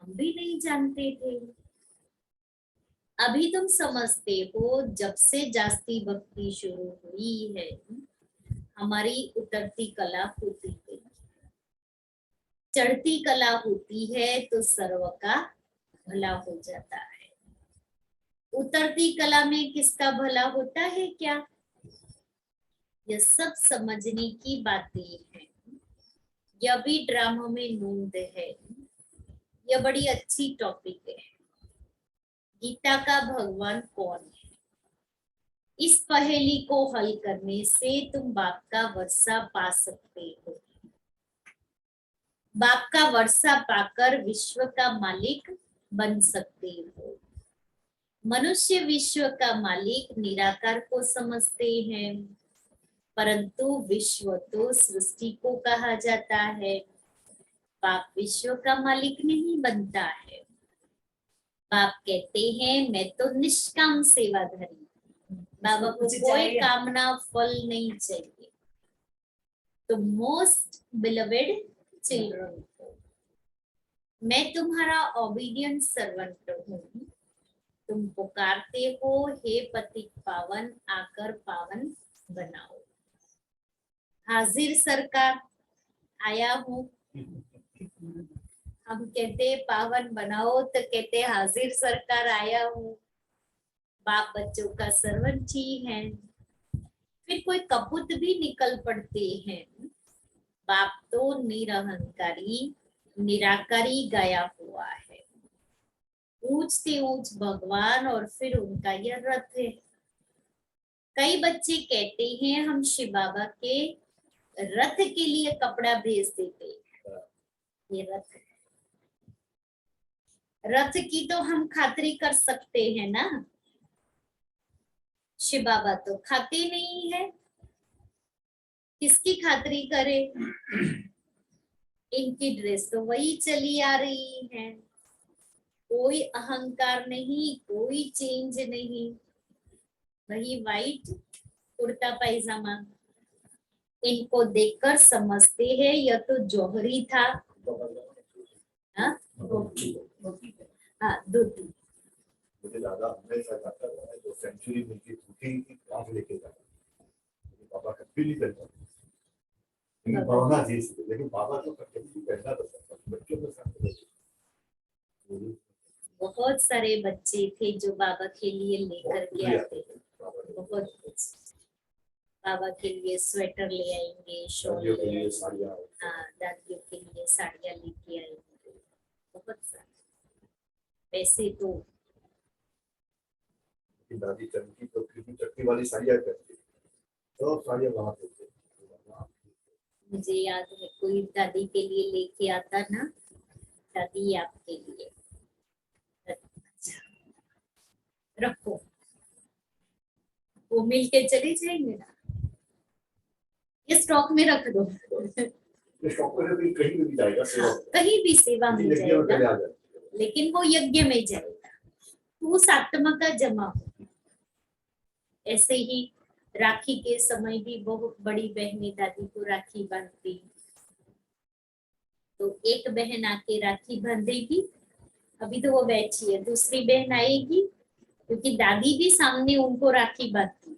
हम भी नहीं जानते थे, अभी तुम समझते हो। जब से जास्ती भक्ति शुरू हुई है, हमारी उतरती कला होती है, चढ़ती कला होती है तो सर्व का भला हो जाता है। उतरती कला में किसका भला होता है क्या? यह सब समझने की बातें हैं। यह भी ड्रामा में नूंद है। यह बड़ी अच्छी टॉपिक है। गीता का भगवान कौन है? इस पहेली को हल करने से तुम बाप का वर्षा पा सकते हो। बाप का वर्षा पाकर विश्व का मालिक बन सकते हो। मनुष्य विश्व का मालिक निराकार को समझते हैं, परंतु विश्व तो सृष्टि को कहा जाता है। बाप विश्व का मालिक नहीं बनता है। बाप कहते हैं मैं तो निष्काम सेवाधारी, बाबा को कोई कामना फल नहीं चाहिए। तो मोस्ट बिलवेड चिल्ड्रन को, मैं तुम्हारा ओबीडियंट सर्वेंट हूँ। तुम पुकारते हो हे पतित पावन, आकर पावन बनाओ। हाजिर सरकार आया हूँ। हम कहते पावन बनाओ तो कहते हाजिर सरकार आया हूँ। बाप बच्चों का सर्वेंट ही है। फिर कोई कपूत भी निकल पड़ते हैं। बाप तो निरहंकारी निराकारी गाया हुआ है। ऊंचते ऊंच भगवान और फिर उनका यह रथ है। कई बच्चे कहते हैं हम शिव बाबा के रथ के लिए कपड़ा भेज देते हैं। ये रथ है। रथ की तो हम खातिरी कर सकते हैं ना। शिव बाबा तो खाते नहीं है, किसकी खातिरी करे? इनकी ड्रेस तो वही चली आ रही है। कोई अहंकार नहीं, कोई चेंज नहीं, वही वाइट कुर्ता पैजामा। इनको देखकर समझते हैं यह तो जौहरी था। हाँ, धोती। मुझे दादा हमेशा कहता था जो सेंचुरी मिलती धोती की क्लास लेके जाता। पापा कभी नहीं करता, लेकिन पढ़ना जी से, लेकिन पापा तो कभी भी पहनना था बच्चों के साथ। बहुत सारे बच्चे थे जो बाबा के लिए लेकर के आते थे। बहुत कुछ बाबा के लिए स्वेटर ले आएंगे, शॉल दादियों के ले लिए आएंगे। साड़ियाँ, हाँ, दादियों के लिए साड़ियाँ लेके आएंगे। बहुत सारे पैसे तो दादी चमकी तो कितनी चक्की वाली साड़ियाँ करती, तो साड़ियाँ वहाँ पे थे। मुझे याद है कोई दादी के लिए लेके आता ना, दादी आपके लिए। अच्छा, रखो, वो मिल के चले जाएंगे ना। ये स्टॉक में रख दो। ये शॉप पर भी कहीं भी जाएगा सेवा, कहीं भी सेवा में यज्ञ में पहले जाएगा, आ जाती है। लेकिन वो यज्ञ में जाएगा तो उस आत्मा का जमा हो। ऐसे ही राखी के समय भी बहुत बड़ी बहनें दादी को राखी बांधती, तो एक बहन आके राखी बांधेगी। अभी तो वो बैठी है, दूसरी बहन आएगी, क्योंकि दादी भी सामने उनको राखी बांधती,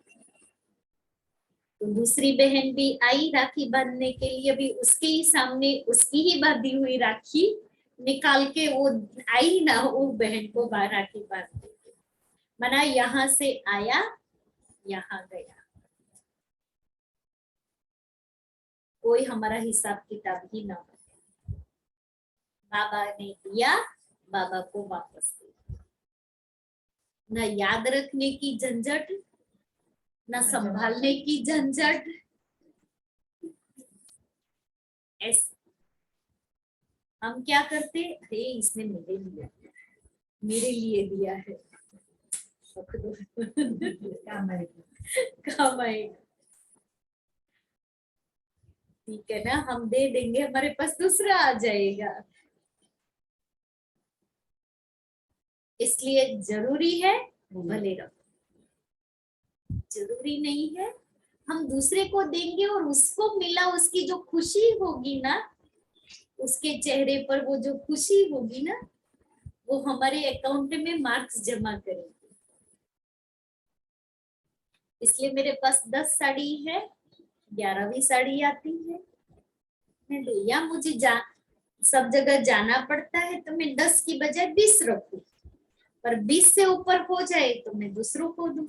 तो दूसरी बहन भी आई राखी बांधने के लिए। अभी उसके ही सामने उसकी ही बांधी हुई राखी निकाल के वो आई ना, वो बहन को राखी बांध देगी। मना यहाँ से आया, यहाँ गया। कोई हमारा हिसाब किताब ही ना बने। बाबा ने दिया, बाबा को वापस दे। न याद रखने की झंझट, न संभालने की झंझट। ऐसे हम क्या करते, अरे इसने मेरे लिए दिया है, रख दो। काम आएगा। ठीक है ना, हम दे देंगे, हमारे पास दूसरा आ जाएगा। इसलिए जरूरी है भले रखो, जरूरी नहीं है। हम दूसरे को देंगे और उसको मिला, उसकी जो खुशी होगी ना, उसके चेहरे पर वो जो खुशी होगी ना, वो हमारे अकाउंट में मार्क्स जमा करेगी। इसलिए मेरे पास 10 साड़ी है, 11वीं साड़ी आती है। मैं भैया मुझे सब जगह जाना पड़ता है तो मैं 10 की बजाय 20 रखूं, पर 20 से ऊपर हो जाए तो मैं दूसरों को दूं।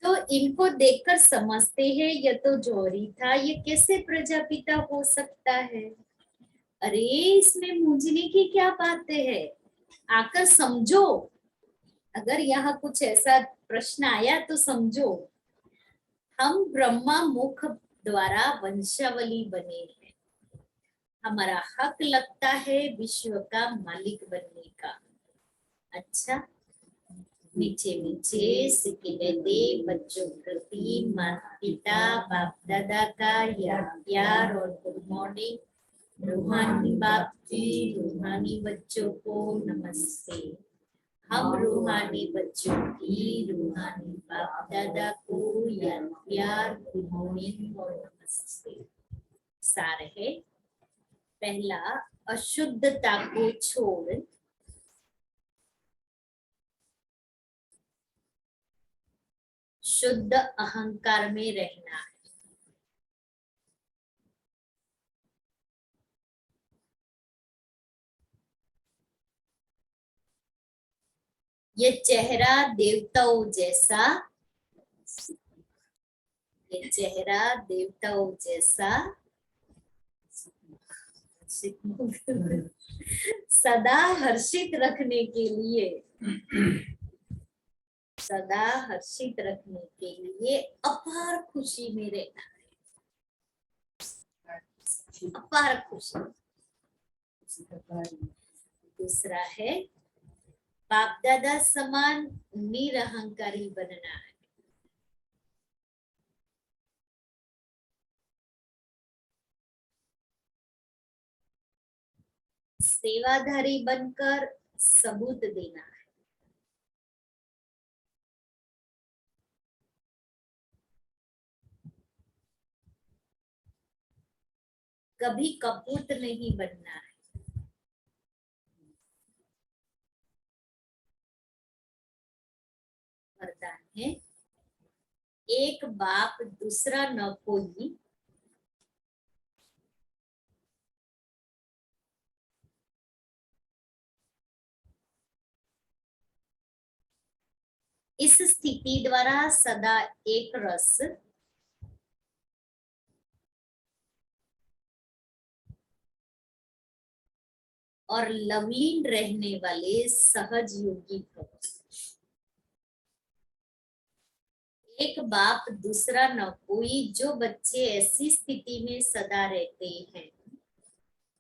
तो इनको देखकर समझते हैं यह तो जौहरी था, ये कैसे प्रजापिता हो सकता है। अरे इसमें मूंझने की क्या बातें है, आकर समझो। अगर यहाँ कुछ ऐसा प्रश्न आया तो समझो, हम ब्रह्मा मुख द्वारा वंशावली बने हैं। हमारा हक लगता है विश्व का मालिक बनने का। अच्छा, मीठे मीठे सिक्के दे बच्चों प्रति माता पिता बाप दादा का या प्यार और गुड मॉर्निंग। रूहानी बाप की रूहानी बच्चों को नमस्ते। हम रूहानी बच्चों की रूहानी बाप दादा को या प्यार गुड मॉर्निंग और नमस्ते। सार है पहला, अशुद्धता को छोड़ शुद्ध अहंकार में रहना है। ये चेहरा देवताओं जैसा, ये चेहरा देवताओं जैसा सदा हर्षित रखने के लिए, सदा हर्षित रखने के लिए अपार खुशी में रहना है। अपार खुशी। दूसरा है बाप दादा समान निरहंकारी बनना है। सेवाधारी बनकर सबूत देना है। कभी कपूत नहीं बनना है। वरदान है एक बाप दूसरा न कोई, इस स्थिति द्वारा सदा एक रस और लवलीन रहने वाले सहज योगी भव। एक बाप दूसरा न कोई, जो बच्चे ऐसी स्थिति में सदा रहते हैं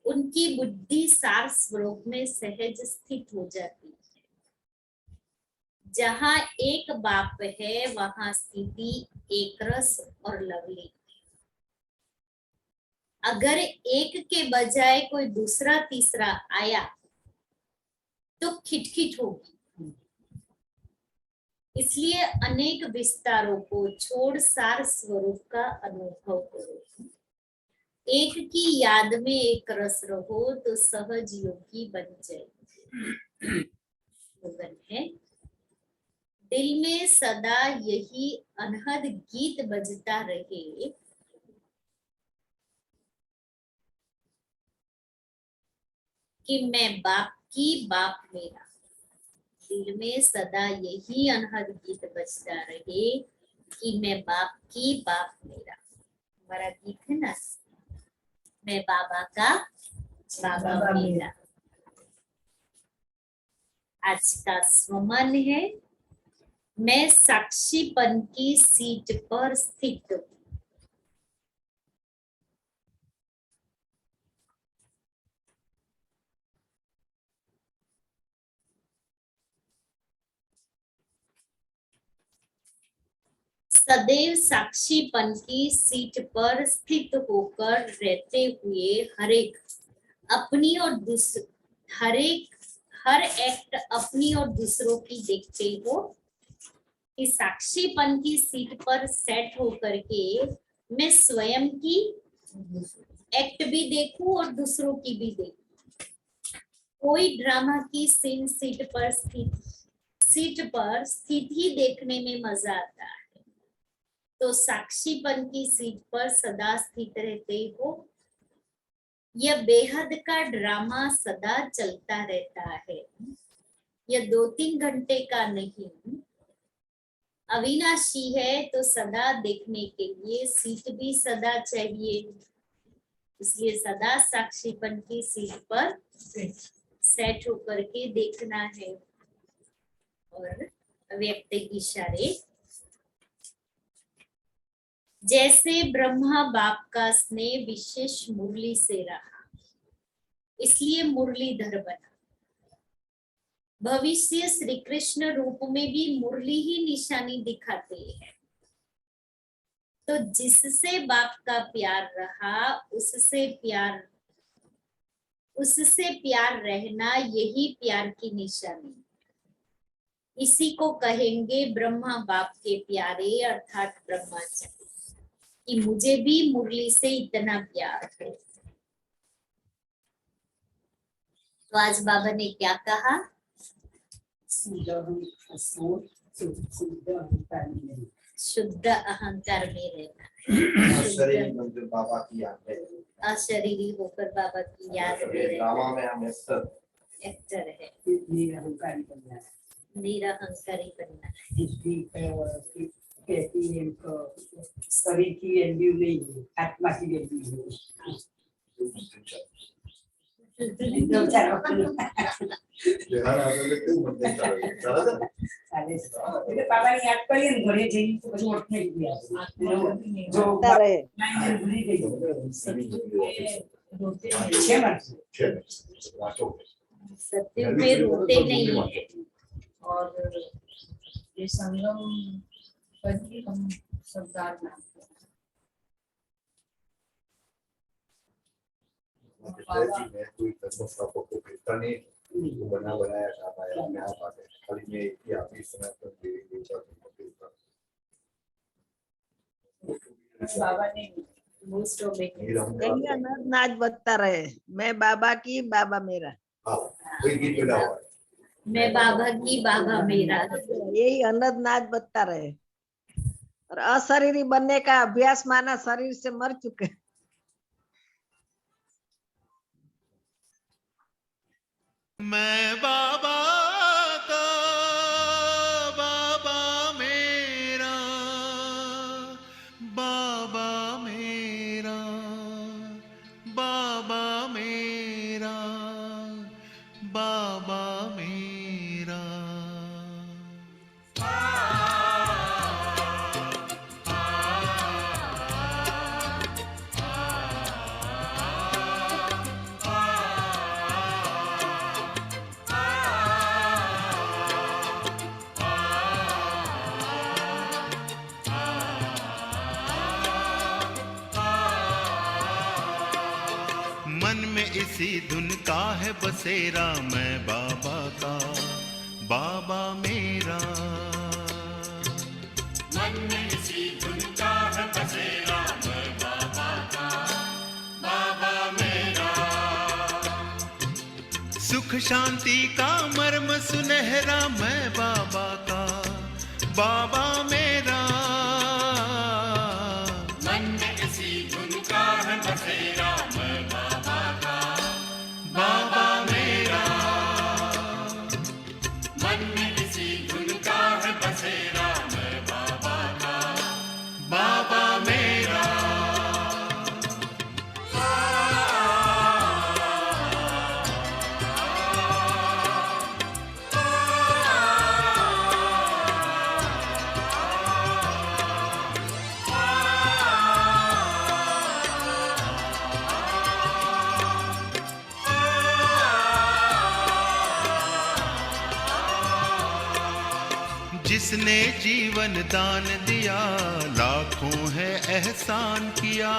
उनकी बुद्धि सार स्वरूप में सहज स्थित हो जाती है। जहाँ एक बाप है वहां स्थिति एक रस और लवलीन। अगर एक के बजाय कोई दूसरा तीसरा आया तो खिटखिट होगी। इसलिए अनेक विस्तारों को छोड़ सार स्वरूप का अनुभव करो। एक की याद में एक रस रहो तो सहज योगी बन जाए। स्लोगन है दिल में सदा यही अनहद गीत बजता रहे, कि मैं बाप की बाप मेरा। दिल में सदा यही अनहद गीत बजता रहे कि मैं बाप की बाप मेरा। हमारा गीत है ना, मैं बाबा का बाबा मेरा। आज का स्वमन है मैं साक्षीपन की सीट पर स्थित हूँ। सदैव साक्षीपन की सीट पर स्थित होकर रहते हुए हर एक्ट अपनी और दूसरों की देखते हो। कि साक्षीपन की सीट पर सेट होकर के मैं स्वयं की एक्ट भी देखूं और दूसरों की भी देखूं। कोई ड्रामा की सीन सीट पर सीट पर स्थिति देखने में मजा आता है, तो साक्षीपन की सीट पर सदा स्थित रहते हो। यह बेहद का ड्रामा सदा चलता रहता है, यह 2-3 घंटे का नहीं, अविनाशी है, तो सदा देखने के लिए सीट भी सदा चाहिए। इसलिए सदा साक्षीपन की सीट पर सेट होकर के देखना है। और व्यक्त इशारे, जैसे ब्रह्मा बाप का स्नेह विशेष मुरली से रहा, इसलिए मुरलीधर बना। भविष्य श्री कृष्ण रूप में भी मुरली ही निशानी दिखाते हैं। तो जिससे बाप का प्यार रहा, उससे प्यार रहना, यही प्यार की निशानी। इसी को कहेंगे ब्रह्मा बाप के प्यारे, अर्थात ब्रह्माचारी, कि मुझे भी मुरली से इतना प्यार है। तो आज बाबा ने क्या कहा? शुद्ध अहंकार में रहना, बाबा की याद है, अशरीरी होकर बाबा की याद में रहना। ड्रामा में हम एक्टर है, निरहंकारी बनना है। निरहंकारी बनना है। कहती है शरीर की वैल्यू नहीं है, आत्मा की वैल्यू है। બાબાની યાદ કરીએ ને ઘરે જઈને તો પછી ઓળખી ગયા જો ભૂલી ગઈ છે सत्य में रोते नहीं है। और ये संगम पर ही हम सरदार नाम कोई धर्मस्थापक को भेजता नहीं, वो बनाया जाता है। यहाँ बात है खाली में एक ही आप इस समय पर बाबा ने मोस्ट ऑफ यही अनंतनाथ बता रहे, मैं बाबा की बाबा मेरा। हाँ, कोई गीत बना हुआ है, मैं बाबा की बाबा मेरा। यही अनंतनाथ बता रहे। और अशरीरी बनने का अभ्यास माना, शरीर से मर चुके। मैं बाबा का बाबा मेरा, बाबा मेरा, बाबा मेरा, बाबा मेरा। मन में इसी धुन का है बसेरा, मैं बाबा का बाबा मेरा। मन में इसी धुन का है बसेरा, मैं बाबा का बाबा मेरा। सुख शांति का मर्म सुनहरा, मैं बाबा का बाबा मेरा। मन में इसी धुन का है बसेरा, मैं बाबा का बाबा मेरा। मन में इसी धुन का है बसेरा, मैं बाबा का बाबा मेरा। जिसने जीवन दान दिया, लाखों है एहसान किया।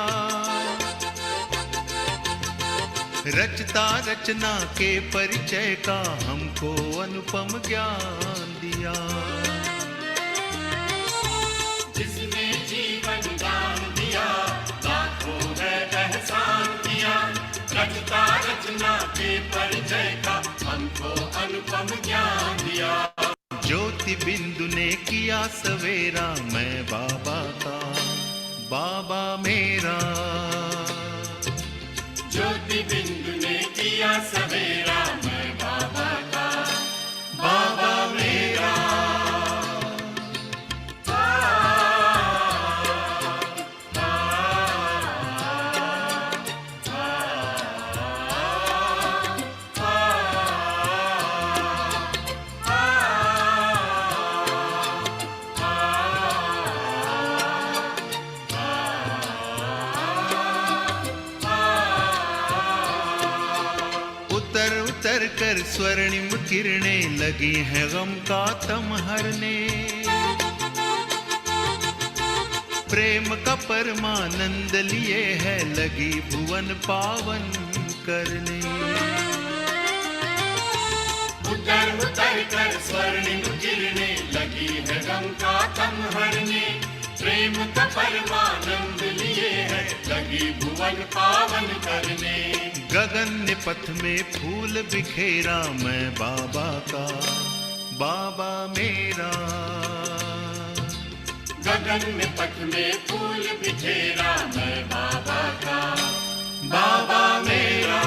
रचता रचना के परिचय का हमको अनुपम ज्ञान दिया। जिसने जीवन दान दिया, लाखों है एहसान किया। रचता रचना के परिचय का हमको अनुपम ज्ञान दिया। जो ज्योति बिंदु ने किया सवेरा, मैं बाबा का, बाबा मेरा। ज्योति बिंदु ने किया सवेरा, मैं बाबा का, बाबा मेरा। उतर उतर कर स्वर्णिम किरणें लगी हैं गम का तम हरने, प्रेम का परमानंद लिए है लगी भुवन पावन करने। उतर उतर कर स्वर्णिम किरणें लगी है गम का तम हरने, प्रेम का परमानंद लिए है लगी भुवन पावन करने। गगन ने पथ में फूल बिखेरा, मैं बाबा का, बाबा मेरा। गगन में पथ में फूल बिखेरा, मैं बाबा का, बाबा मेरा।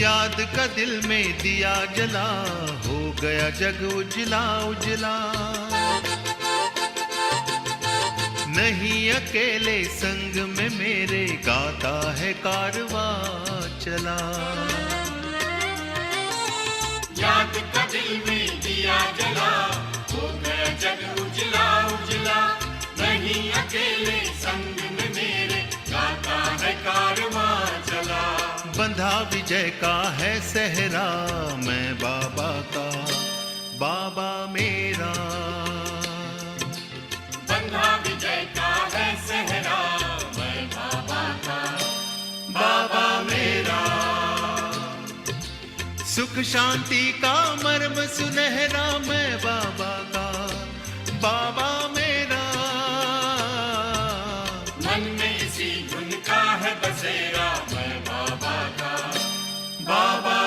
याद का दिल में दिया जला, हो गया जग उजला उजला। नहीं अकेले संग में मेरे, गाता है कारवा चला। याद का दिल में दिया जला, हो गया जग उजला उजला। नहीं अकेले संग में मेरे, गाता है कारवां चला। बंधा विजय का है सहरा, मैं बाबा का, बाबा मेरा। बंधा विजय का है सहरा, मैं बाबा का, बाबा मेरा। सुख शांति का मर्म सुनहरा, मैं बाबा का, बाबा मेरा। मन में इसी धुन का है बसेरा, मैं बाबा का, बाबा